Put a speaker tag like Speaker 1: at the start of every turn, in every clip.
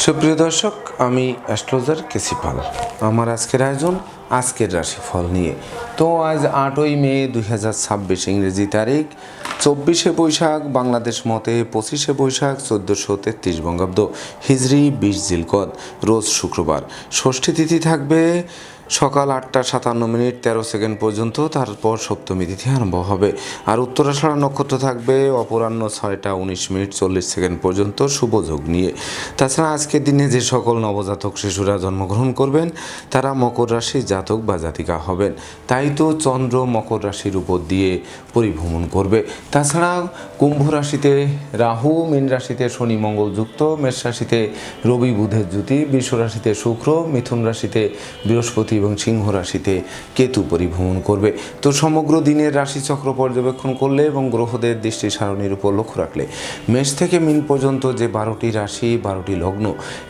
Speaker 1: সুপ্রিয় দর্শক, আমি অ্যাস্ট্রোলজার কেসি পাল। আমার আজকের আয়োজন আজকের রাশিফল নিয়ে। তো আজ 8ই মে 2026 ইংরেজি তারিখ, 24শে বৈশাখ বাংলাদেশ মতে, 25শে বৈশাখ 1433 বঙ্গাব্দ, হিজরি 20 জিলকদ, রোজ শুক্রবার। ষষ্ঠী তিথি থাকবে সকাল 8টা 57 মিনিট 13 সেকেন্ড পর্যন্ত, তারপর সপ্তমী তিথি আরম্ভ হবে। আর উত্তরাষাঢ়া নক্ষত্র থাকবে অপরাহ্ন 6টা 19 মিনিট 40 সেকেন্ড পর্যন্ত শুভ যোগ নিয়ে। তাছাড়া আজকের দিনে যে সকল নবজাতক শিশুরা জন্মগ্রহণ করবেন তারা মকর রাশির জাতক বা জাতিকা হবেন। তাই তো চন্দ্র মকর রাশির উপর দিয়ে পরিভ্রমণ করবে। তাছাড়া কুম্ভ রাশিতে রাহু, মীন রাশিতে শনি মঙ্গল যুক্ত, মেষ রাশিতে রবি বুধের জ্যোতি, বৃষ রাশিতে শুক্র, মিথুন রাশিতে বৃহস্পতি এবং সিংহ রাশিতে কেতু পরিভ্রমণ করবে। তো সমগ্র দিনের রাশিচক্র পর্যবেক্ষণ করলে এবং গ্রহদের দৃষ্টি সারণীর উপর লক্ষ্য রাখলে মেষ থেকে মীন পর্যন্ত যে 12টি রাশি, 12টি লগ্ন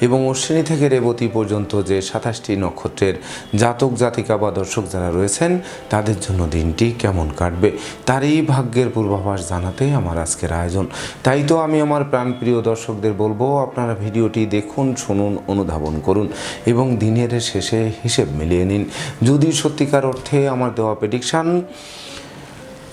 Speaker 1: এবং অশ্বিনী থেকে রেবতী পর্যন্ত যে 27টি নক্ষত্রের জাতক জাতিকা বা দর্শক যারা রয়েছেন তাদের জন্য দিনটি কেমন কাটবে তারই ভাগ্যের পূর্বাভাস জানাতে আমার আজকের আয়োজন। তাই তো আমি আমার প্রাণপ্রিয় দর্শকদের বলবো, আপনারা ভিডিওটি দেখুন, শুনুন, অনুধাবন করুন এবং দিনের শেষে হিসেব মিলিয়ে নিন। যদি সত্যিকার অর্থে আমার দেওয়া প্রেডিকশান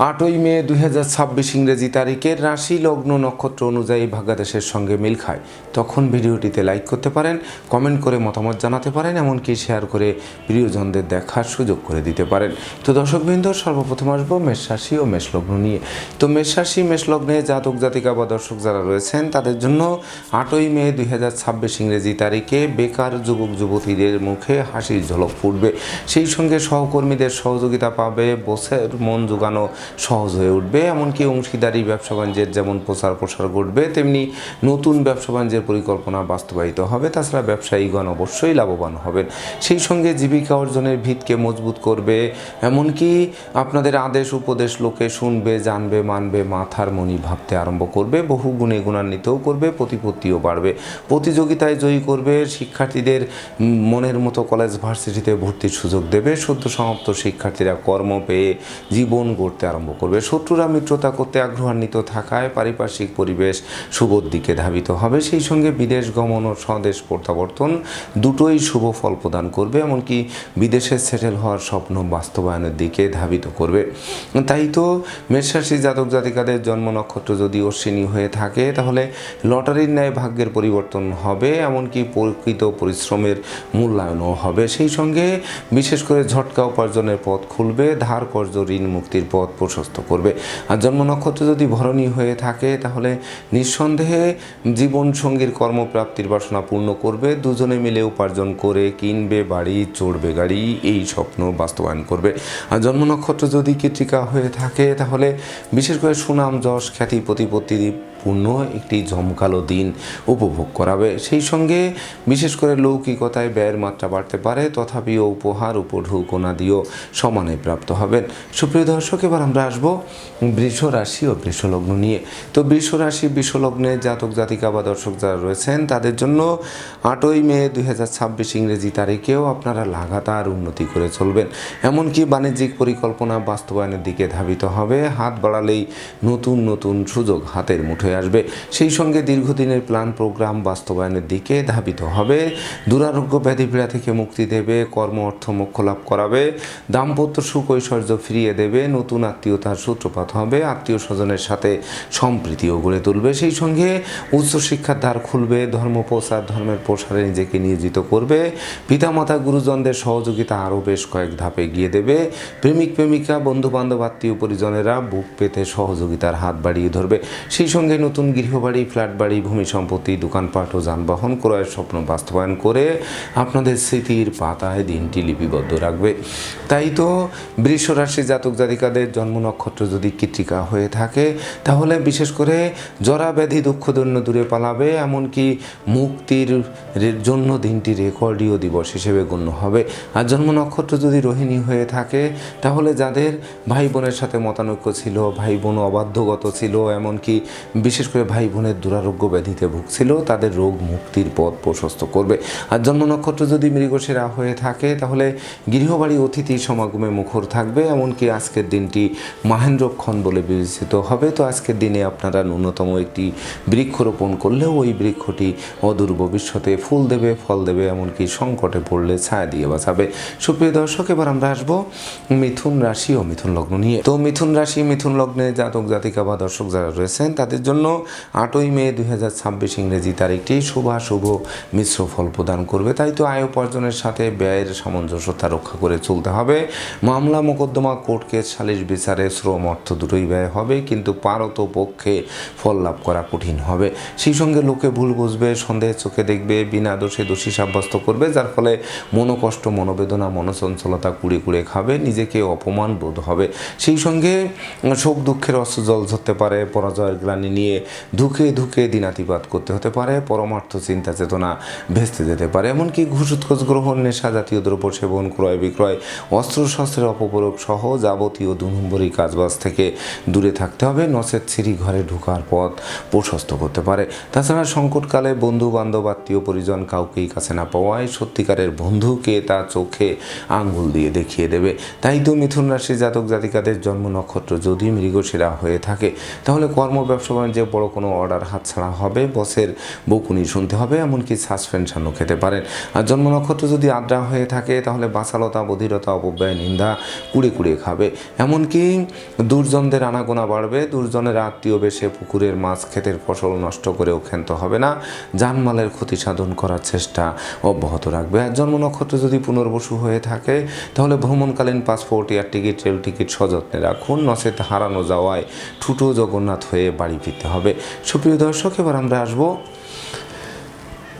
Speaker 1: 8ই মে 2026 ইংরেজি তারিখের রাশি লগ্ন নক্ষত্র অনুযায়ী ভাগ্যাদেশের সঙ্গে মিল খায়, তখন ভিডিওটিতে লাইক করতে পারেন, কমেন্ট করে মতামত জানাতে পারেন, এমনকি শেয়ার করে প্রিয়জনদের দেখার সুযোগ করে দিতে পারেন। তো দর্শকবৃন্দ, সর্বপ্রথম আসবো মেষ রাশি ও মেষ লগ্ন নিয়ে। তো মেষ রাশি মেষ লগ্নে জাতক জাতিকা বা দর্শক যারা রয়েছেন তাদের জন্য 8ই মে 2026 ইংরেজি তারিখে বেকার যুবক যুবতীদের মুখে হাসির ঝলক ফুটবে। সেই সঙ্গে সহকর্মীদের সহযোগিতা পাবে, বসের মন জোগানো সহজ হয়ে উঠবে। এমনকি অংশীদারি ব্যবসা বাণিজ্যের যেমন প্রসার ঘটবে, তেমনি নতুন ব্যবসা বাণিজ্যের পরিকল্পনা বাস্তবায়িত হবে। তাছাড়া ব্যবসায়ীগণ অবশ্যই লাভবান হবেন। সেই সঙ্গে জীবিকা অর্জনের ভিতকে মজবুত করবে। এমনকি আপনাদের আদেশ উপদেশ লোকে শুনবে, জানবে, মানবে, মাথার মনি ভাবতে আরম্ভ করবে, বহু গুণে গুণান্বিতও করবে, প্রতিপত্তিও বাড়বে, প্রতিযোগিতায় জয়ী করবে, শিক্ষার্থীদের মনের মতো কলেজ ভার্সিটিতে ভর্তির সুযোগ দেবে, সদ্য সমাপ্ত শিক্ষার্থীরা কর্ম পেয়ে জীবন গড়তে আরম্ভ করবে। শত্রুরা মিত্রতা করতে আগ্রহান্বিত থাকায় পারিপার্শ্বিক পরিবেশ শুভর দিকে ধাবিত হবে। সেই সঙ্গে বিদেশ গমন ও স্বদেশ প্রত্যাবর্তন দুটোই শুভ ফল প্রদান করবে। এমনকি বিদেশে সেটেল হওয়ার স্বপ্ন বাস্তবায়নের দিকে ধাবিত করবে। তাই তো মেষ রাশি জাতক জাতিকাদের জন্ম নক্ষত্র যদি অশ্বিনী হয়ে থাকে তাহলে লটারির ন্যায় ভাগ্যের পরিবর্তন হবে, এমনকি প্রকৃত পরিশ্রমের মূল্যায়নও হবে। সেই সঙ্গে বিশেষ করে ঝটকা উপার্জনের পথ খুলবে, ধার কর্জ ঋণ মুক্তির পথ প্রশস্ত করবে। আর জন্ম নক্ষত্র যদি ভরণী হয়ে থাকে তাহলে নিঃসন্দেহে জীবনসঙ্গীর কর্মপ্রাপ্তির বাসনা পূর্ণ করবে, দুজনে মিলে উপার্জন করে কিনবে বাড়ি, চড়বে গাড়ি, এই স্বপ্ন বাস্তবায়ন করবে। আর জন্ম নক্ষত্র যদি কৃত্তিকা হয়ে থাকে তাহলে বিশেষ করে সুনাম যশ খ্যাতি প্রতিপত্তি পূর্ণ একটি জমকালো দিন উপভোগ করাবে। সেই সঙ্গে বিশেষ করে লৌকিকতায় ব্যয়ের মাত্রা বাড়তে পারে, তথাপিও উপহার উপঢৌকনা দিয়েও সমানে প্রাপ্ত হবেন। সুপ্রিয় দর্শক, এবার আমরা আসবো বৃষ রাশি ও বৃষ লগ্ন নিয়ে। তো বৃষ রাশি বৃষ লগ্নে জাতক জাতিকা বা দর্শক যারা রয়েছেন তাদের জন্য 8ই মে 2026 ইংরেজি তারিখেও আপনারা লাগাতার উন্নতি করে চলবেন। এমনকি বাণিজ্যিক পরিকল্পনা বাস্তবায়নের দিকে ধাবিত হবে। হাত বাড়ালেই নতুন নতুন সুযোগ হাতের মুঠোয় আসবে। সেই সঙ্গে দীর্ঘদিনের প্ল্যান প্রোগ্রাম বাস্তবায়নের দিকে ধাবিত হবে। দুরারোগ্য ব্যাধিপীড়া থেকে মুক্তি দেবে, কর্ম অর্থ মোক্ষ লাভ করাবে, দাম্পত্য সুখ ঐশ্বর্য ফিরিয়ে দেবে, নতুন আত্মীয়তার সূত্রপাত হবে, আত্মীয় স্বজনের সাথে সম্প্রীতিও গড়ে তুলবে। সেই সঙ্গে উচ্চশিক্ষার দ্বার খুলবে, ধর্ম প্রচার ধর্মের প্রসারে নিজেকে নিয়োজিত করবে, পিতামাতা গুরুজনদের সহযোগিতা আরও বেশ কয়েক ধাপে এগিয়ে দেবে, প্রেমিক প্রেমিকা বন্ধুবান্ধব আত্মীয় পরিজনেরা বুক পেতে সহযোগিতার হাত বাড়িয়ে ধরবে। সেই সঙ্গে নতুন গৃহবাড়ি, ফ্ল্যাট বাড়ি, ভূমি সম্পত্তি, দোকানপাট ও যানবাহন ক্রয়ের স্বপ্ন বাস্তবায়ন করে আপনাদের স্মৃতির পাতায় দিনটি লিপিবদ্ধ রাখবে। তাই তো বৃষ রাশি জাতক জাতিকাদের জন্ম নক্ষত্র যদি কৃত্তিকা হয়ে থাকে তাহলে বিশেষ করে জরা ব্যাধি দুঃখদন্য দূরে পালাবে, এমনকি মুক্তির জন্য দিনটি রেকর্ডীয় দিবস হিসেবে গণ্য হবে। আর জন্ম নক্ষত্র যদি রোহিণী হয়ে থাকে তাহলে যাদের ভাই বোনের সাথে মতানৈক্য ছিল, ভাই বোন অবাধ্যগত ছিল, এমনকি বিশেষ করে ভাই বোনের দুরারোগ্য ব্যাধিতে ভুগছিল তাদের রোগ মুক্তির পথ প্রশস্ত করবে। আর জন্ম নক্ষত্র যদি মৃগশিরা হয়ে থাকে তাহলে গৃহবাড়ি অতিথি সমাগমে মুখর থাকবে, এমনকি আজকের দিনটি মহেন্দ্রক্ষণ বলে বিবেচিত হবে। তো আজকের দিনে আপনারা ন্যূনতম একটি বৃক্ষরোপণ করলেও ওই বৃক্ষটি অদূর ভবিষ্যতে ফুল দেবে, ফল দেবে, এমনকি সংকটে পড়লে ছায়া দিয়ে বাঁচাবে। সুপ্রিয় দর্শক, এবার আমরা আসবো মিথুন রাশি ও মিথুন লগ্ন নিয়ে। তো মিথুন রাশি মিথুন লগ্নে জাতক জাতিকা বা দর্শক যারা রয়েছেন তাদের জন্য 8ই মে 2026 ইংরেজি তারিখটি শুভ মিশ্র ফল প্রদান করবে। তাই তো আয় উপার্জনের সাথে ব্যয়ের সামঞ্জস্যতা রক্ষা করে চলতে হবে। মামলা মোকদ্দমা কোর্ট কেস সালিশ বিচারে শ্রম অর্থ দুটোই ব্যয় হবে, কিন্তু পারত পক্ষে ফল লাভ করা কঠিন হবে। সেই সঙ্গে লোকে ভুল বুঝবে, সন্দেহের চোখে দেখবে, বিনা দোষে দোষী সাব্যস্ত করবে, যার ফলে মনোকষ্ট, মনোবেদনা, মনোচঞ্চলতা কুড়ে কুড়ে খাবে, নিজেকে অপমান বোধ হবে। সেই সঙ্গে শোক দুঃখের অস্ত্র জল ধরতে পারে, পরাজয়ের গ্লানি নিয়ে ধুকে ধুকে দিনাতিপাত করতে হতে পারে, পরমার্থ চিন্তা চেতনা ভেস্তে যেতে পারে, এমনকি ঘুষ উৎকোচ গ্রহণ, নেশা জাতীয় দ্রব্য সেবন, ক্রয় বিক্রয়, অস্ত্রশস্ত্রের অপপ্রয়োগ সহ যাবতীয় 2 নম্বরী কাজবাজ থেকে দূরে থাকতে হবে, নচেত সিঁড়ি ঘরে ঢোকার পথ প্রশস্ত করতে পারে। তাছাড়া সংকটকালে বন্ধু বান্ধব আত্মীয় পরিজন কাউকেই কাছে না পাওয়ায় সত্যিকারের বন্ধুকে তার চোখে আঙ্গুল দিয়ে দেখিয়ে দেবে। তাই তো মিথুন রাশি জাতক জাতিকাদের জন্ম নক্ষত্র যদি মৃগশিরা হয়ে থাকে তাহলে কর্ম ব্যবসা বাণিজ্যে বড় কোনো অর্ডার হাতছাড়া হবে, বসের বকুনি শুনতে হবে, এমনকি সাসপেনশনও খেতে পারেন। আর জন্ম নক্ষত্র যদি আদ্রা হয়ে থাকে তাহলে বাচালতা, বধিরতা, অপব্যয়, নিন্দা কুড়ে কুড়ে খাবে, এমনকি দুর্জনদের আনাগোনা বাড়বে। দুর্জনের আত্মীয় বেশে পুকুরের মাছ ক্ষেতের ফসল নষ্ট করেও ক্ষান্ত হবে না, জানমালের ক্ষতি সাধন করার চেষ্টা অব্যাহত রাখবে। আর জন্ম নক্ষত্র যদি পুনর্বসু হয়ে থাকে তাহলে ভ্রমণকালীন passport, air ticket, rail ticket সযত্নে রাখুন, নচেত হারানো যাওয়ায় ঠুটো জগন্নাথ হয়ে বাড়ি ফিরতে হবে। সুপ্রিয় দর্শক, এবার আমরা আসবো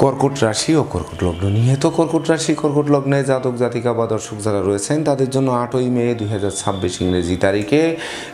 Speaker 1: কর্কট রাশি ও কর্কট লগ্ন নিয়ে। তো কর্কট রাশি কর্কট লগ্নে জাতক জাতিকা বা দর্শক যারা রয়েছেন তাদের জন্য 8ই মে 2026 ইংরেজি তারিখে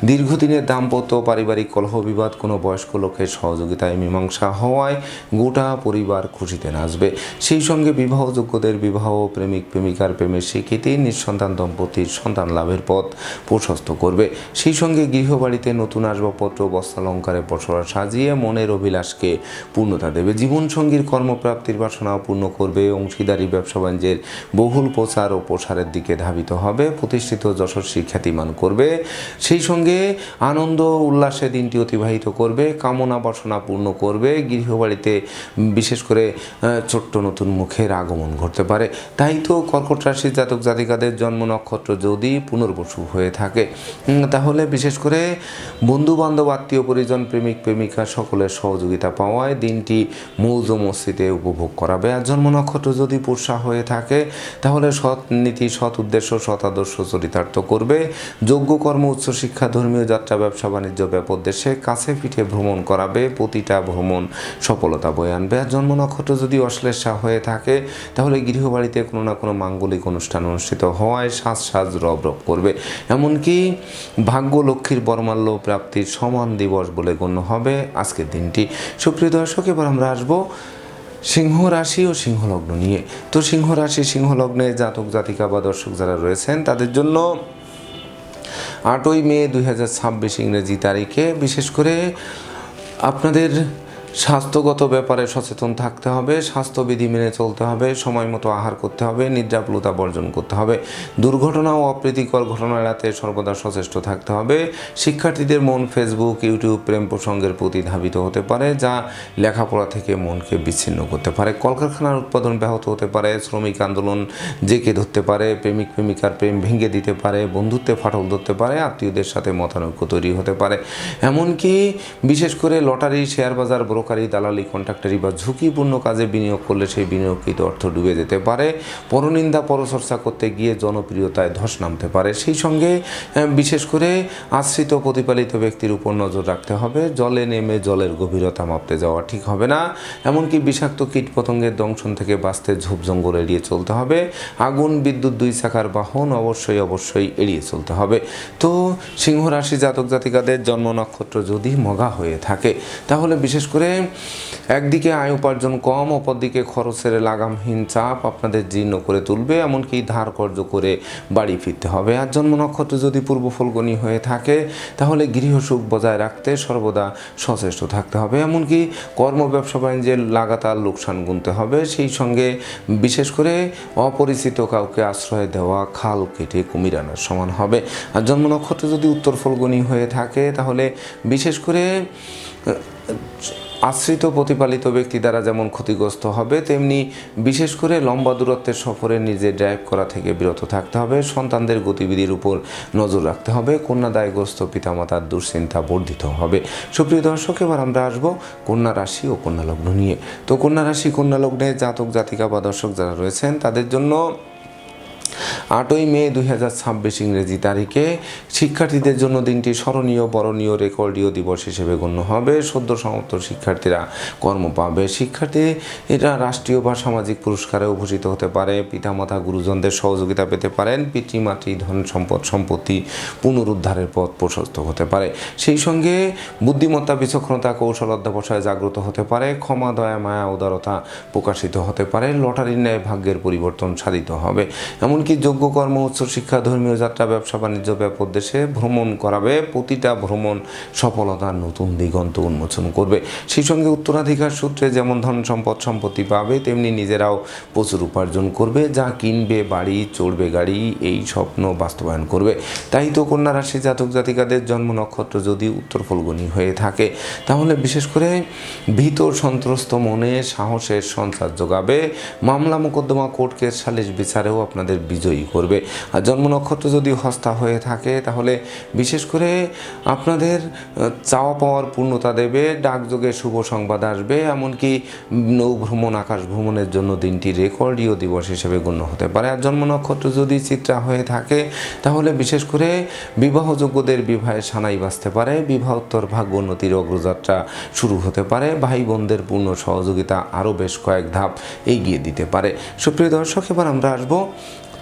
Speaker 1: দীর্ঘদিনের দাম্পত্য পারিবারিক কলহ বিবাদ কোনো বয়স্ক লোকের সহযোগিতায় মীমাংসা হওয়ায় গোটা পরিবার খুশিতে নাচবে। সেই সঙ্গে বিবাহযোগ্যদের বিবাহ, প্রেমিক প্রেমিকার প্রেমের স্বীকৃতি, নিঃসন্তান দম্পতির সন্তান লাভের পথ প্রশস্ত করবে। সেই সঙ্গে গৃহবাড়িতে নতুন আসবাবপত্র, বস্ত্রালঙ্কারে পসরা সাজিয়ে মনের অভিলাষকে পূর্ণতা দেবে। জীবনসঙ্গীর কর্মপ্রাপ্তির বাসনা পূর্ণ করবে। অংশীদারি ব্যবসা বাণিজ্যের বহুল প্রচার ও প্রসারের দিকে ধাবিত হবে, প্রতিষ্ঠিত যশস্বী খ্যাতিমান করবে। সেই সঙ্গে আনন্দ উল্লাসে দিনটি অতিবাহিত করবে, কামনা বাসনা পূর্ণ করবে। গৃহবাড়িতে বিশেষ করে ছোট্ট নতুন মুখের আগমন ঘটতে পারে। তাই তো কর্কট রাশির জাতক জাতিকাদের জন্ম নক্ষত্র যদি পুনর্বসু হয়ে থাকে তাহলে বিশেষ করে বন্ধু বান্ধব, আত্মীয় পরিজন, প্রেমিক প্রেমিকা সকলের সহযোগিতা পাওয়ায় দিনটি মৌজ মস্তিতে উপভোগ করাবে। আর জন্ম নক্ষত্র যদি পুরসা হয়ে থাকে তাহলে সৎ নীতি, সৎ উদ্দেশ্য, সৎ আদর্শ চরিতার্থ করবে। যোগ্য কর্ম, উচ্চশিক্ষা, ধর্মীয় যাত্রা, ব্যবসা বাণিজ্য ব্যাপক দেশে কাছে পিঠে ভ্রমণ করাবে, প্রতিটা ভ্রমণ সফলতা বয়ে আনবে। আর জন্ম নক্ষত্র যদি অশ্লেষা হয়ে থাকে তাহলে গৃহবাড়িতে কোনো না কোনো মাঙ্গলিক অনুষ্ঠান অনুষ্ঠিত হওয়ায় সাজ রব রব করবে, এমনকি ভাগ্য লক্ষ্মীর বরমাল্য প্রাপ্তির সমান দিবস বলে গণ্য হবে আজকের দিনটি। সুপ্রিয় দর্শক, এবার আমরা আসবো সিংহ রাশি ও সিংহ লগ্ন নিয়ে। তো সিংহ রাশি সিংহ লগ্নে জাতক জাতিকা বা দর্শক যারা রয়েছেন তাদের জন্য 8ই মে 2026 ইংরেজি তারিখে বিশেষ করে আপনাদের স্বাস্থ্যগত ব্যাপারে সচেতন থাকতে হবে, স্বাস্থ্যবিধি মেনে চলতে হবে, সময় মতো আহার করতে হবে, নিদ্রাপ্লুতা বর্জন করতে হবে, দুর্ঘটনা ও অপ্রীতিকর ঘটনা এড়াতে সর্বদা সচেষ্ট থাকতে হবে। শিক্ষার্থীদের মন ফেসবুক, ইউটিউব, প্রেম প্রসঙ্গের প্রতি ধাবিত হতে পারে, যা লেখাপড়া থেকে মনকে বিচ্ছিন্ন করতে পারে। কলকারখানার উৎপাদন ব্যাহত হতে পারে, শ্রমিক আন্দোলন জেঁকে ধরতে পারে, প্রেমিক প্রেমিকার প্রেম ভেঙে দিতে পারে, বন্ধুত্বে ফাটল ধরতে পারে, আত্মীয়দের সাথে মতানৈক্য তৈরি হতে পারে, এমনকি বিশেষ করে লটারি, শেয়ার বাজার, ব্রোকারি, দালালি, কন্ট্রাক্টারি বা ঝুঁকিপূর্ণ কাজে বিনিয়োগ করলে সেই বিনিয়োগকৃত অর্থ ডুবে যেতে পারে। পরনিন্দা, পরচর্চা করতে গিয়ে জনপ্রিয়তায় ধস নামতে পারে। সেই সঙ্গে বিশেষ করে আশ্রিত প্রতিপালিত ব্যক্তির উপর নজর রাখতে হবে। জলে নেমে জলের গভীরতা মাপতে যাওয়া ঠিক হবে না, এমনকি বিষাক্ত কীটপতঙ্গের দংশন থেকে বাঁচতে ঝোপ জঙ্গল এড়িয়ে চলতে হবে। আগুন, বিদ্যুৎ, 2 চাকার বাহন অবশ্যই এড়িয়ে চলতে হবে। তো সিংহ রাশি জাতক জাতিকাদের জন্ম নক্ষত্র যদি মঘা হয়ে থাকে তাহলে বিশেষ করে করে একদিকে আয় উপার্জন কম, অপরদিকে খরচের লাগামহীন চাপ আপনাদের জীর্ণ করে তুলবে, এমনকি ধার কর্জ করে বাড়ি ফিরতে হবে। আর জন্ম নক্ষত্র যদি পূর্ব ফলগুনি হয়ে থাকে তাহলে গৃহসুখ বজায় রাখতে সর্বদা সচেষ্ট থাকতে হবে, এমনকি কর্ম ব্যবসা বাণিজ্যে লাগাতার লোকসান গুনতে হবে। সেই সঙ্গে বিশেষ করে অপরিচিত কাউকে আশ্রয় দেওয়া খাল কেটে কুমির আনার সমান হবে। আর জন্ম নক্ষত্র যদি উত্তর ফলগুনি হয়ে থাকে তাহলে বিশেষ করে আশ্রিত প্রতিপালিত ব্যক্তি দ্বারা যেমন ক্ষতিগ্রস্ত হবে, তেমনি বিশেষ করে লম্বা দূরত্বের সফরে নিজে ড্রাইভ করা থেকে বিরত থাকতে হবে। সন্তানদের গতিবিধির উপর নজর রাখতে হবে। কন্যাদায়গ্রস্ত পিতামাতার দুশ্চিন্তা বর্ধিত হবে। সুপ্রিয় দর্শক, এবার আমরা আসবো কন্যা রাশি ও কন্যা লগ্ন নিয়ে। তো কন্যা রাশি কন্যা লগ্নে জাতক জাতিকা বা দর্শক যারা রয়েছেন তাদের জন্য 8ই মে 2026 ইংরেজি তারিখে শিক্ষার্থীদের জন্য দিনটি স্মরণীয়, বরণীয়, রেকর্ডীয় দিবস হিসেবে গণ্য হবে। সদ্য সমাপ্ত শিক্ষার্থীরা কর্ম পাবে। শিক্ষার্থীরা রাষ্ট্রীয় বা সামাজিক পুরস্কারে ভূষিত হতে পারে। পিতামাতা গুরুজনদের সহযোগিতা পেতে পারেন। পিতৃমাতৃ ধন সম্পত্তি পুনরুদ্ধারের পথ প্রশস্ত হতে পারে। সেই সঙ্গে বুদ্ধিমত্তা, বিচক্ষণতা, কৌশল অধ্যবসায় জাগ্রত হতে পারে। ক্ষমা, দয়া, মায়া, উদারতা প্রকাশিত হতে পারে। লটারির ন্যায় ভাগ্যের পরিবর্তন সাধিত হবে। এমনকি যোগ্য কর্ম, উচ্চশিক্ষা, ধর্মীয় যাত্রা, ব্যবসা বাণিজ্য ব্যাপক দেশে ভ্রমণ করাবে। প্রতিটা ভ্রমণ সফলতার নতুন দিগন্ত উন্মোচন করবে। সেই সঙ্গে উত্তরাধিকার সূত্রে যেমন ধন সম্পত্তি পাবে, তেমনি নিজেরাও প্রচুর উপার্জন করবে। যা কিনবে বাড়ি, চড়বে গাড়ি, এই স্বপ্ন বাস্তবায়ন করবে। তাই তো কন্যা রাশি জাতক জাতিকাদের জন্ম নক্ষত্র যদি উত্তর ফলগুনি হয়ে থাকে তাহলে বিশেষ করে ভীত সন্ত্রস্ত মনে সাহসের সঞ্চার যোগাবে। মামলা মোকদ্দমা, কোর্ট কেস, সালিশ বিচারেও আপনাদের বিজয়ী করবে। আর জন্ম নক্ষত্র যদি হস্তা হয়ে থাকে তাহলে বিশেষ করে আপনাদের চাওয়া পাওয়ার পূর্ণতা দেবে। ডাকযোগে শুভ সংবাদ আসবে। এমনকি নৌ ভ্রমণ, আকাশ ভ্রমণের জন্য দিনটি রেকর্ডীয় দিবস হিসেবে গণ্য হতে পারে। আর জন্ম নক্ষত্র যদি চিত্রা হয়ে থাকে তাহলে বিশেষ করে বিবাহযোগ্যদের বিবাহে সানাই বাজতে পারে। বিবাহোত্তর ভাগ্যোন্নতির অগ্রযাত্রা শুরু হতে পারে। ভাই বোনদের পূর্ণ সহযোগিতা আরও বেশ কয়েক ধাপ এগিয়ে দিতে পারে। সুপ্রিয় দর্শক, এবার আমরা আসবো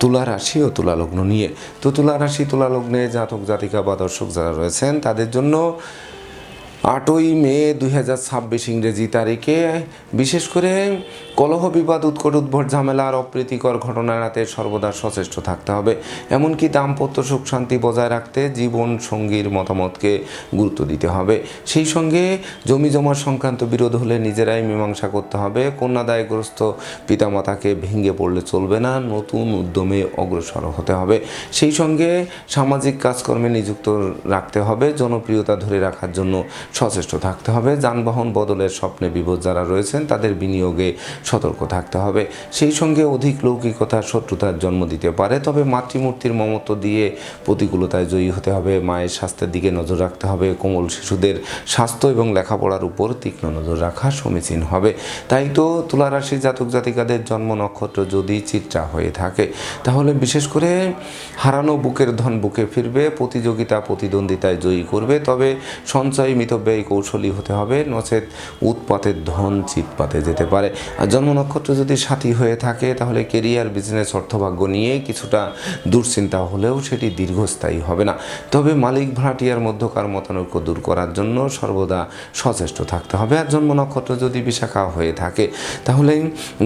Speaker 1: তুলা রাশি ও তুলা লগ্ন নিয়ে। তো তুলা রাশি তুলা লগ্নে জাতক জাতিকা বা দর্শক যারা রয়েছেন তাদের জন্য 8ই মে 2026 ইংরেজি তারিখে বিশেষ করে কলহ, বিবাদ, উৎকট, উদ্ভট, ঝামেলা আর অপ্রীতিকর ঘটনা এড়াতে সর্বদা সচেষ্ট থাকতে হবে। এমনকি দাম্পত্য সুখ শান্তি বজায় রাখতে জীবন সঙ্গীর মতামতকে গুরুত্ব দিতে হবে। সেই সঙ্গে জমি জমা সংক্রান্ত বিরোধ হলে নিজেরাই মীমাংসা করতে হবে। কন্যাদায়গ্রস্ত পিতামাতাকে ভেঙে পড়লে চলবে না, নতুন উদ্যমে অগ্রসর হতে হবে। সেই সঙ্গে সামাজিক কাজকর্মে নিযুক্ত রাখতে হবে। জনপ্রিয়তা ধরে রাখার জন্য সচেষ্ট থাকতে হবে। যানবাহন বদলের স্বপ্নে বিভোর যারা রয়েছেন তাদের বিনিয়োগে সতর্ক থাকতে হবে। সেই সঙ্গে অধিক লৌকিকতা শত্রুতার জন্ম দিতে পারে। তবে মাতৃমূর্তির মমত্ব দিয়ে প্রতিকূলতায় জয়ী হতে হবে। মায়ের স্বাস্থ্যের দিকে নজর রাখতে হবে। কোমল শিশুদের স্বাস্থ্য এবং লেখাপড়ার উপর তীক্ষ্ণ নজর রাখা সমীচীন হবে। তাই তো তুলা রাশি জাতক জাতিকাদের জন্ম নক্ষত্র যদি চিত্রা হয়ে থাকে তাহলে বিশেষ করে হারানো বুকের ধন বুকে ফিরবে। প্রতিযোগিতা প্রতিদ্বন্দ্বিতায় জয়ী করবে। তবে সঞ্চয় মিতব্যয়ী কৌশলী হতে হবে, নচেত উৎপাতের ধন চিৎপাতে যেতে পারে। আর জন্ম নক্ষত্র যদি সাথী হয়ে থাকে তাহলে কেরিয়ার, বিজনেস, অর্থভাগ্য নিয়ে কিছুটা দুশ্চিন্তা হলেও সেটি দীর্ঘস্থায়ী হবে না। তবে মালিক ভাড়াটিয়ার মধ্যকার মতানৈক্য দূর করার জন্য সর্বদা সচেষ্ট থাকতে হবে। আর জন্ম নক্ষত্র যদি বিশাখা হয়ে থাকে তাহলে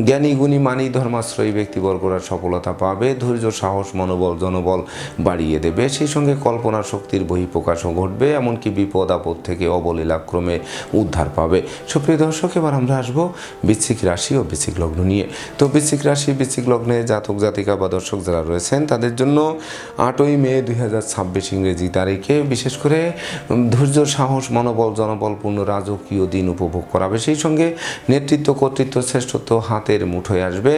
Speaker 1: জ্ঞানী, গুণী, মানি, ধর্মাশ্রয়ী ব্যক্তিবর্গরা সফলতা পাবে। ধৈর্য, সাহস, মনোবল, জনবল বাড়িয়ে দেবে। সেই সঙ্গে কল্পনা শক্তির বহিঃপ্রকাশও ঘটবে। এমনকি বিপদ আপদ থেকে অবলীলাক্রমে উদ্ধার পাবে। সুপ্রিয় দর্শক, এবার আমরা আসবো বৃশ্চিক রাশি ও বৃশ্চিক লগ্ন নিয়ে। তো বৃশ্চিক রাশি বৃশ্চিক লগ্নে জাতক জাতিকা বা দর্শক যারা রয়েছেন তাদের জন্য 8ই মে 2026 ইংরেজি তারিখে বিশেষ করে ধৈর্য, সাহস, মনোবল, জনবলপূর্ণ রাজকীয় দিন উপভোগ করাবে। সেই সঙ্গে নেতৃত্ব, কর্তৃত্ব, শ্রেষ্ঠত্ব হাতের মুঠোয় আসবে।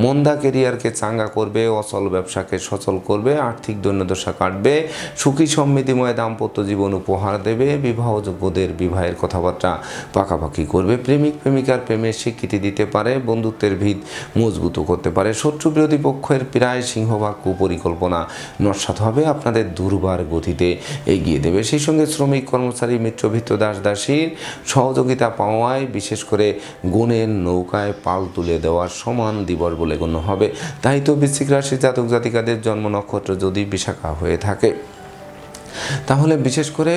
Speaker 1: মন্দা কেরিয়ারকে চাঙ্গা করবে। অচল ব্যবসাকে সচল করবে। আর্থিক দৈন্যদশা কাটবে। সুখী সমৃদ্ধিময় দাম্পত্য জীবন উপহার দেবে। বিবাহযোগ্যদের বিবাহের কথাবার্তা পাকাপাকি করবে। প্রেমিক প্রেমিকার প্রেমের স্বীকৃতি দিতে পারে। বন্ধুত্বের ভিত মজবুত করতে পারে। শত্রু বিরোধী পক্ষের প্রায় সিংহভাগ কুপরিকল্পনা নস্যাৎ হবে। আপনাদের দুর্বার গতিতে এগিয়ে দেবে। সেই সঙ্গে শ্রমিক, কর্মচারী, মিত্রভৃত্য, দাস দাসীর সহযোগিতা পাওয়ায় বিশেষ করে গুণের নৌকায় পাল তুলে দেওয়ার সমান দিবস বলে গণ্য হবে। তাই তো বৃশ্চিক রাশির জাতক জাতিকাদের জন্ম নক্ষত্র যদি বিশাখা হয়ে থাকে তাহলে বিশেষ করে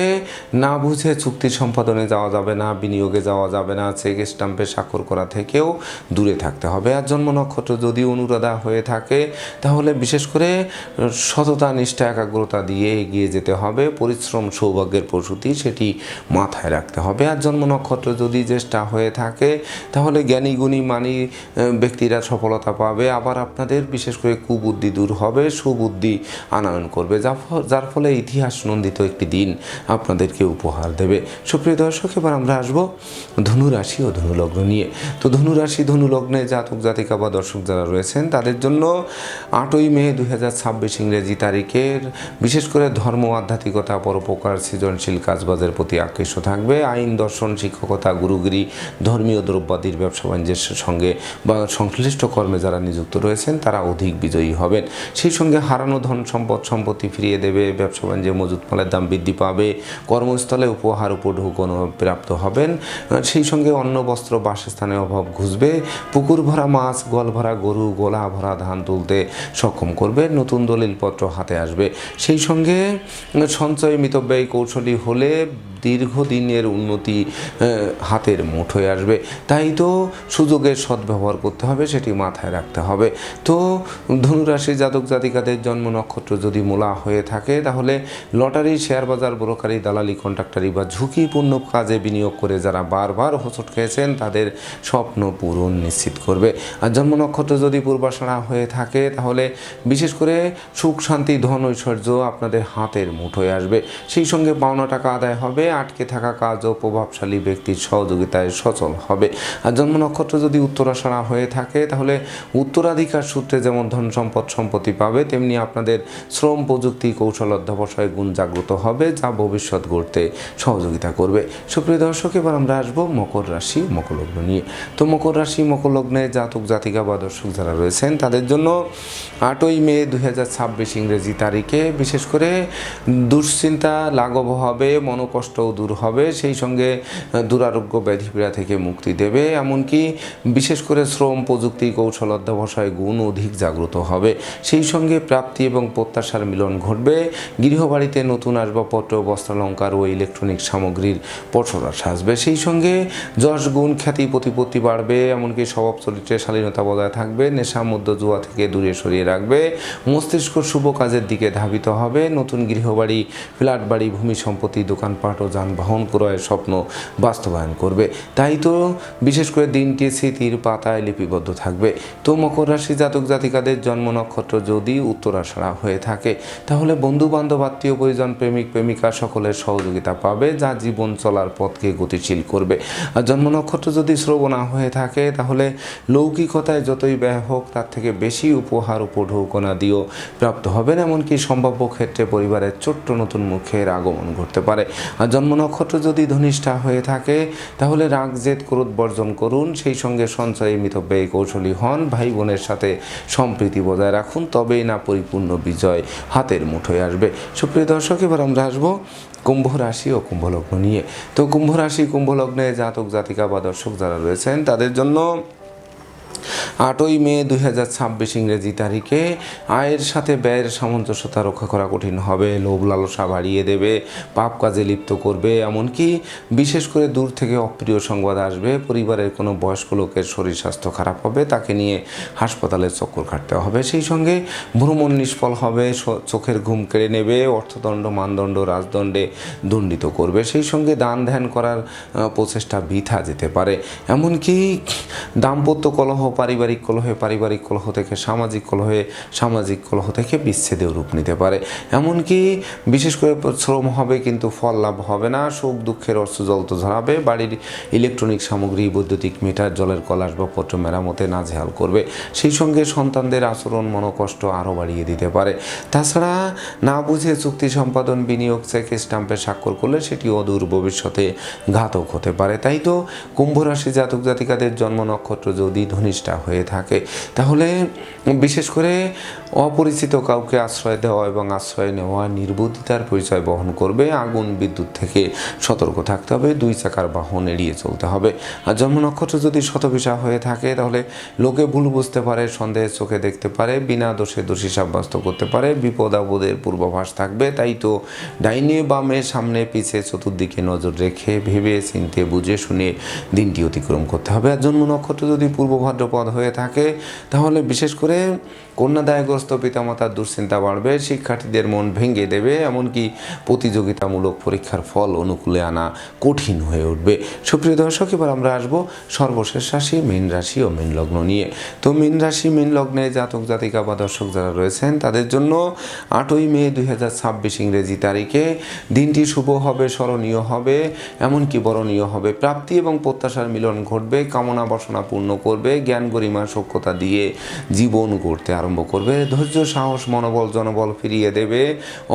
Speaker 1: না বুঝে চুক্তি সম্পাদনে যাওয়া যাবে না, বিনিয়োগে যাওয়া যাবে না, চেক স্ট্যাম্পে স্বাক্ষর করা থেকেও দূরে থাকতে হবে। আর জন্ম নক্ষত্র যদি অনুরাধা হয়ে থাকে তাহলে বিশেষ করে সততা, নিষ্ঠা, একাগ্রতা দিয়ে এগিয়ে যেতে হবে। পরিশ্রম সৌভাগ্যের প্রসূতি, সেটি মাথায় রাখতে হবে। আর জন্ম নক্ষত্র যদি জ্যেষ্ঠা হয়ে থাকে তাহলে জ্ঞানী গুণী মানী ব্যক্তিরা সফলতা পাবে। আবার আপনাদের বিশেষ করে কুবুদ্ধি দূর হবে, সুবুদ্ধি আনয়ন করবে, যার ফলে ইতিহাস নন্দিত একটি দিন আপনাদেরকে উপহার দেবে। সুপ্রিয় দর্শক, এবার আমরা আসবো ধনুরাশি ও ধনুলগ্ন নিয়ে। তো ধনুরাশি, ধনুলগ্নে জাতক জাতিকা বা দর্শক যারা রয়েছেন তাদের জন্য 8ই মে 2026 ইংরেজি তারিখের বিশেষ করে ধর্ম, আধ্যাত্মিকতা, পরোপকার, সৃজনশীল কাজবাজের প্রতি আকৃষ্ট থাকবে। আইন, দর্শন, শিক্ষকতা, গুরুগিরি, ধর্মীয় দ্রব্যাদির ব্যবসা বাণিজ্যের সঙ্গে বা সংশ্লিষ্ট কর্মে যারা নিযুক্ত রয়েছেন তারা অধিক বিজয়ী হবেন। সেই সঙ্গে হারানো ধন সম্পত্তি ফিরিয়ে দেবে, ব্যবসা বাণিজ্যে মজুত মালের দাম বৃদ্ধি পাবে, কর্মস্থলে উপহার উপঢৌকন প্রাপ্ত হবেন। সেই সঙ্গে অন্ন, বস্ত্র, বাসস্থানের অভাব ঘুচবে, পুকুর ভরা মাছ, গোয়াল ভরা গরু, গোলা ভরা ধান তুলতে সক্ষম করবে, নতুন দলিলপত্র হাতে আসবে। সেই সঙ্গে সঞ্চয় মিতব্যয়ী কৌশলী হলে দীর্ঘদিনের উন্নতি হাতের মুঠোয় আসবে। তাই তো সুযোগের সদ্ব্যবহার করতে হবে, সেটি মাথায় রাখতে হবে। তো ধনুরাশি জাতক জাতিকাদের জন্ম নক্ষত্র যদি মূলা হয়ে থাকে তাহলে লটারি, শেয়ার বাজার, ব্রোকারি, দালালি, কন্ট্রাক্টারি বা ঝুঁকিপূর্ণ কাজে বিনিয়োগ করে যারা বারবার হোঁচট খেয়েছেন তাদের স্বপ্ন পূরণ নিশ্চিত করবে। আর জন্ম নক্ষত্র যদি পূর্বাষাঢ়া হয়ে থাকে তাহলে বিশেষ করে সুখ, শান্তি, ধন, ঐশ্বর্য আপনাদের হাতের মুঠোয় আসবে। সেই সঙ্গে পাওনা টাকা আদায় হবে, আটকে থাকা কাজ ও প্রভাবশালী ব্যক্তির সহযোগিতায় সচল হবে। আর জন্ম নক্ষত্র যদি উত্তরাষাঢ়া হয়ে থাকে তাহলে উত্তরাধিকার সূত্রে যেমন ধন সম্পত্তি পাবে, তেমনি আপনাদের শ্রম, প্রযুক্তি, কৌশল, অধ্যবসায় গুণ জাগ্রত হবে, যা ভবিষ্যৎ গড়তে সহযোগিতা করবে। সুপ্রিয় দর্শক, এবার আমরা আসবো মকর রাশি, মকর লগ্ন নিয়ে। তো মকর রাশি, মকর লগ্নে জাতক জাতিকা বা দর্শক যারা রয়েছেন তাদের জন্য 8ই মে 2026 ইংরেজি তারিখে বিশেষ করে দুশ্চিন্তা লাঘব হবে, মনোকষ্ট দূর হবে। সেই সঙ্গে দুরারোগ্য ব্যাধিপীড়া থেকে মুক্তি দেবে। এমনকি বিশেষ করে শ্রম, প্রযুক্তি, কৌশল, অধ্যবসায় গুণ অধিক জাগ্রত হবে। সেই সঙ্গে প্রাপ্তি এবং প্রত্যাশার মিলন ঘটবে। গৃহবাড়িতে নতুন আসবাবপত্র, বস্ত্রালঙ্কার ও ইলেকট্রনিক সামগ্রীর পসরা সাজবে। সেই সঙ্গে যশ, গুণ, খ্যাতি, প্রতিপত্তি বাড়বে। এমনকি স্বভাব চরিত্রে শালীনতা বজায় থাকবে। নেশা, মধ্য, জুয়া থেকে দূরে সরিয়ে রাখবে। মস্তিষ্ক শুভ কাজের দিকে ধাবিত হবে। নতুন গৃহবাড়ি, ফ্ল্যাট বাড়ি, ভূমি সম্পত্তি, দোকানপাট ও যানবাহন ক্রয়ের স্বপ্ন বাস্তবায়ন করবে। তাই তো বিশেষ করে দিনটি স্মৃতির পাতায় লিপিবদ্ধ থাকবে। তো মকর রাশি জাতক জাতিকাদের জন্ম নক্ষত্র যদি উত্তরাষাঢ়া হয়ে থাকে তাহলে বন্ধু বান্ধব, আত্মীয় পরিজন, প্রেমিক প্রেমিকা সকলের সহযোগিতা পাবে, যা জীবন চলার পথকে গতিশীল করবে। আর জন্ম নক্ষত্র যদি শ্রবণা হয়ে থাকে তাহলে লৌকিকতায় যতই ব্যয় হোক তার থেকে বেশি উপহার উপঢৌকনা দিয়েও প্রাপ্ত হবেন। এমনকি সম্ভাব্য ক্ষেত্রে পরিবারের ছোট্ট নতুন মুখের আগমন ঘটতে পারে। আর জন্ম নক্ষত্র যদি ধনিষ্ঠা হয়ে থাকে তাহলে রাগ, জেদ, ক্রোধ বর্জন করুন। সেই সঙ্গে সঞ্চয়ে মিতব্যয়ী কৌশলী হন। ভাই বোনের সাথে সম্প্রীতি বজায় রাখুন, তবেই না পরিপূর্ণ বিজয় হাতের মুঠোয় আসবে। সুপ্রিয় দর্শক, এবার আমরা আসবো কুম্ভ রাশি ও কুম্ভ লগ্ন নিয়ে। তো কুম্ভ রাশি, কুম্ভ লগ্নে জাতক জাতিকা বা দর্শক যারা রয়েছেন তাদের জন্য 8ই মে 2026 ইংরেজি তারিখে আয়ের সাথে ব্যয়ের সামঞ্জস্যতা রক্ষা করা কঠিন হবে। লোভ লালসা বাড়িয়ে দেবে, পাপ কাজে লিপ্ত করবে। এমনকি বিশেষ করে দূর থেকে অপ্রিয় সংবাদ আসবে। পরিবারের কোনো বয়স্ক লোকের শরীর স্বাস্থ্য খারাপ হবে, তাকে নিয়ে হাসপাতালে চক্কর কাটতে হবে। সেই সঙ্গে ভ্রমণ নিষ্ফল হবে, চোখের ঘুম কেড়ে নেবে, অর্থদণ্ড, মানদণ্ড, রাজদণ্ডে দণ্ডিত করবে। সেই সঙ্গে দান ধ্যান করার প্রচেষ্টা বৃথা যেতে পারে। এমনকি দাম্পত্য কলহ, পারিবারিক কলহ থেকে সামাজিক কলহে, সামাজিক কলহ থেকে বিচ্ছেদেও রূপ নিতে পারে। এমনকি বিশেষ করে শ্রম হবে কিন্তু ফল লাভ হবে না। সুখ দুঃখের অর্থ জল তো ঝরাবে। বাড়ির ইলেকট্রনিক সামগ্রী, বৈদ্যুতিক মিটার, জলের কল, আসবাবপত্র মেরামতে নাজেহাল করবে। সেই সঙ্গে সন্তানদের আচরণ মনোকষ্ট আরও বাড়িয়ে দিতে পারে। তাছাড়া না বুঝে চুক্তি সম্পাদন, বিনিয়োগ, চেক স্ট্যাম্পে স্বাক্ষর করলে সেটি অদূর ভবিষ্যতে ঘাতক হতে পারে। তাই তো কুম্ভ রাশি জাতক জাতিকাদের জন্ম নক্ষত্র যদি ধনিষ্ঠা হয়ে থাকে, তাহলে বিশেষ করে অপরিচিত কাউকে আশ্রয় দেওয়া এবং আশ্রয় নেওয়া নির্বুদ্ধিতার পরিচয় বহন করবে। আগুন বিদ্যুৎ থেকে সতর্ক থাকতে হবে, 2 চাকার বাহন এড়িয়ে চলতে হবে। আর জন্ম নক্ষত্র যদি শতভিসা হয়ে থাকে তাহলে লোকে ভুল বুঝতে পারে, সন্দেহের চোখে দেখতে পারে, বিনা দোষে দোষী সাব্যস্ত করতে পারে, বিপদ আপদের পূর্বাভাস থাকবে। তাই তো ডাইনে বামে সামনে পিছে চতুর্দিকে নজর রেখে ভেবে চিনতে বুঝে শুনে দিনটি অতিক্রম করতে হবে। আর জন্ম নক্ষত্র যদি পূর্ব ভাদ্রপদ হয়ে থাকে তাহলে বিশেষ করে কন্যাদায়গ্রস্ত পিতামাতার দুশ্চিন্তা বাড়বে, শিক্ষার্থীদের মন ভেঙে দেবে, এমনকি প্রতিযোগিতামূলক পরীক্ষার ফল অনুকূলে আনা কঠিন হয়ে উঠবে। সুপ্রিয় দর্শক, এবার আমরা আসবো সর্বশেষ রাশি মীন রাশি ও মীন লগ্ন নিয়ে। তো মীন রাশি মীন লগ্নে জাতক জাতিকা বা দর্শক যারা রয়েছেন তাদের জন্য 8ই মে 2026 ইংরেজি তারিখে দিনটি শুভ হবে, স্মরণীয় হবে, এমনকি বরণীয় হবে। প্রাপ্তি এবং প্রত্যাশার মিলন ঘটবে, কামনা বাসনা পূর্ণ করবে, জ্ঞান গরিমা সক্ষতা দিয়ে জীবন গড়তে আরম্ভ করবে, ধৈর্য সাহস মনোবল জনবল ফিরিয়ে দেবে।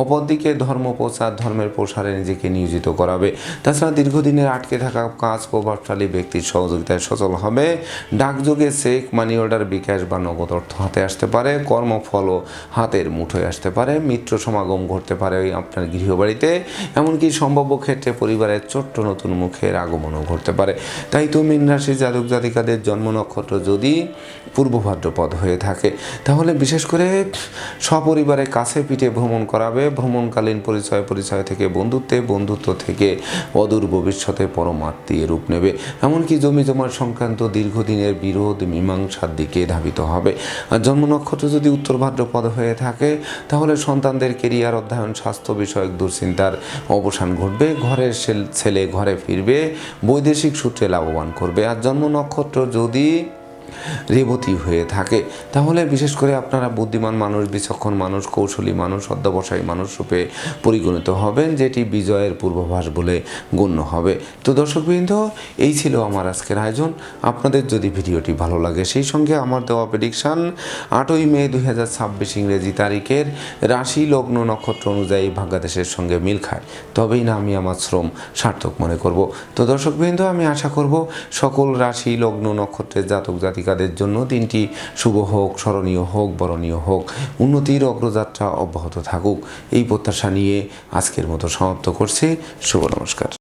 Speaker 1: অপরদিকে ধর্ম প্রচার ধর্মের প্রসারে নিজেকে নিয়োজিত করাবে। তাছাড়া দীর্ঘদিনের আটকে থাকা কাজ প্রভাবশালী ব্যক্তির সহযোগিতায় সচল হবে। ডাকযোগে চেক, মানি অর্ডার, বিকাশ বা নগদ অর্থ হাতে আসতে পারে। কর্মফলও হাতের মুঠোয় আসতে পারে। মিত্র সমাগম ঘটতে পারে আপনার গৃহবাড়িতে, এমনকি সম্ভাব্য ক্ষেত্রে পরিবারের ছোট্ট নতুন মুখের আগমনও ঘটতে পারে। তাই তো মীন রাশি জাতক জাতিকাদের জন্ম নক্ষত্র যদি পূর্ব ভাদ্রপদ হয়ে থাকে তাহলে বিশেষ করে সপরিবারে কাছে পিঠে ভ্রমণ করাবে। ভ্রমণকালীন পরিচয় থেকে বন্ধুত্বে, বন্ধুত্ব থেকে অদূর ভবিষ্যতে পরমাত্মীয় রূপ নেবে। এমনকি জমি জমার সংক্রান্ত দীর্ঘদিনের বিরোধ মীমাংসার দিকে ধাবিত হবে। আর জন্ম নক্ষত্র যদি উত্তর ভাদ্রপদ হয়ে থাকে তাহলে সন্তানদের কেরিয়ার, অধ্যয়ন, স্বাস্থ্য বিষয়ক দুশ্চিন্তার অবসান ঘটবে। ঘরের ছেলে ঘরে ফিরবে, বৈদেশিক সূত্রে লাভবান করবে। আর জন্ম নক্ষত্র যদি রেবতী হয়ে থাকে তাহলে বিশেষ করে আপনারা বুদ্ধিমান মানুষ, বিচক্ষণ মানুষ, কৌশলী মানুষ, অধ্যবসায়ী মানুষ রূপে পরিগণিত হবেন, যেটি বিজয়ের পূর্বাভাস বলে গণ্য হবে। তো দর্শকবৃন্দ, এই ছিল আমার আজকের আয়োজন। আপনাদের যদি ভিডিওটি ভালো লাগে সেই সঙ্গে আমার দেওয়া প্রেডিকশান 8ই মে 2026 ইংরেজি তারিখের রাশি লগ্ন নক্ষত্র অনুযায়ী ভাগ্যাদেশের সঙ্গে মিল খায়, তবেই না আমি আমার শ্রম সার্থক মনে করব। তো দর্শকবৃন্দ, আমি আশা করব সকল রাশি লগ্ন নক্ষত্রের জাতক জাতিকাদের জন্য দিনটি শুভ হোক, স্মরণীয় হোক, বরণীয় হোক, উন্নতির অগ্রযাত্রা অব্যাহত থাকুক, এই প্রত্যাশা নিয়ে আজকের মতো সমাপ্ত করছি। শুভ নমস্কার।